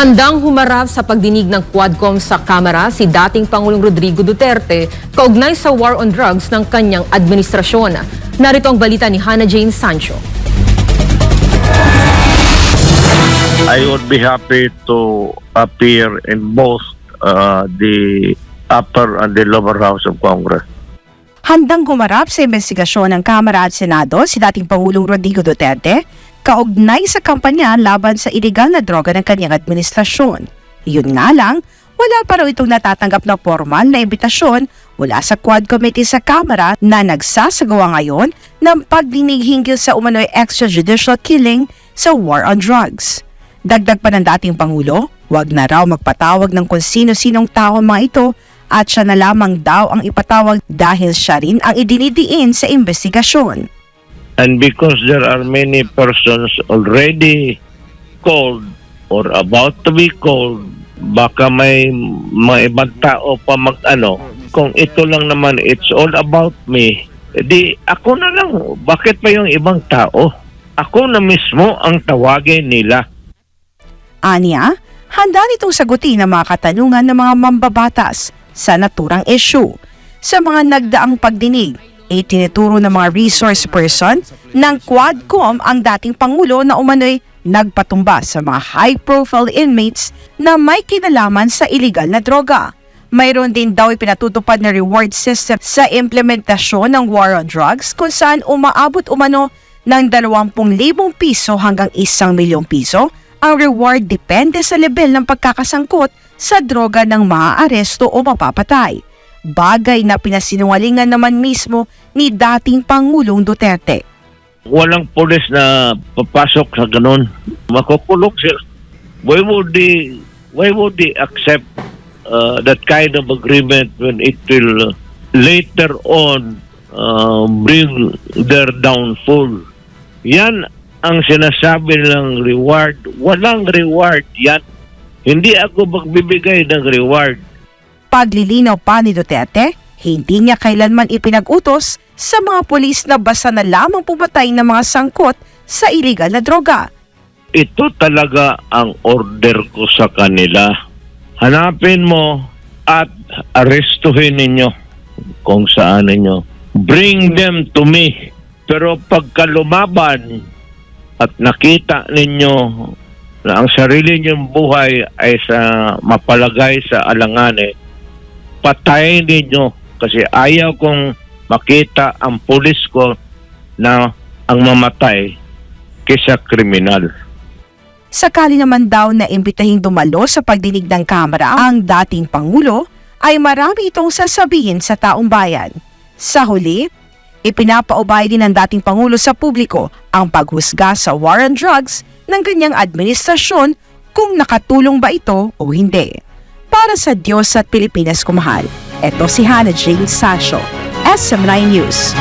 Handang humarap sa pagdinig ng Quadcom sa Kamara si dating Pangulong Rodrigo Duterte kaugnay sa war on drugs ng kanyang administrasyon. Narito ang balita ni Hannah Jane Sancho. I would be happy to appear in both the upper and the lower house of Congress. Handang humarap sa investigasyon ng Kamara at Senado si dating Pangulong Rodrigo Duterte kaugnay sa kampanya laban sa iligal na droga ng kanyang administrasyon. Yun nga lang, wala pa raw itong natatanggap na formal na imbitasyon mula sa Quad Committee sa Kamara na nagsasagawa ngayon ng pagdinig hinggil sa umano'y extrajudicial killing sa war on drugs. Dagdag pa ng dating Pangulo, wag na raw magpatawag ng kung sino-sinong tao mga ito at siya na lamang daw ang ipatawag dahil siya rin ang idinidiin sa investigasyon. And because there are many persons already called or about to be called, baka may mga ibang tao pa mag-ano. Kung ito lang naman, it's all about me, di ako na lang. Bakit pa yung ibang tao? Ako na mismo ang tawagin nila. Anya, handa nitong sagutin ang mga katanungan ng mga mambabatas sa naturang issue. Sa mga nagdaang pagdinig, itinuturo ng mga resource person ng Quadcom ang dating Pangulo na umano'y nagpatumba sa mga high-profile inmates na may kinalaman sa iligal na droga. Mayroon din daw ipinatutupad na reward system sa implementasyon ng war on drugs kung saan umaabot umano ng 20,000 piso hanggang 1,000,000 piso ang reward depende sa level ng pagkakasangkot sa droga ng maaaresto o mapapatay. Bagay na pinasinungalingan naman mismo ni dating Pangulong Duterte. Walang pulis na papasok sa ganun. Makukulong sila. Why would they accept that kind of agreement when it will later on bring their downfall? Yan ang sinasabi ng reward. Walang reward yan. Hindi ako magbibigay ng reward. Paglilinaw pa ni Duterte, hindi niya kailanman ipinag-utos sa mga pulis na basta na lamang pumatay ng mga sangkot sa iligal na droga. Ito talaga ang order ko sa kanila. Hanapin mo at arestuhin ninyo kung saan ninyo. Bring them to me. Pero pagka lumaban at nakita ninyo na ang sarili ninyong buhay ay mapalagay sa alanganin, patayin ninyo kasi ayaw kong makita ang pulis ko na ang mamatay kaysa kriminal. Sakali naman daw na imbitahing dumalo sa pagdinig ng Kamara ang dating Pangulo, ay marami itong sasabihin sa taong bayan. Sa huli, ipinapaubay din ng dating Pangulo sa publiko ang paghusga sa war on drugs ng kanyang administrasyon kung nakatulong ba ito o hindi. Para sa Diyos at Pilipinas kumahal, ito si Hannah Jane Sancho, SM9 News.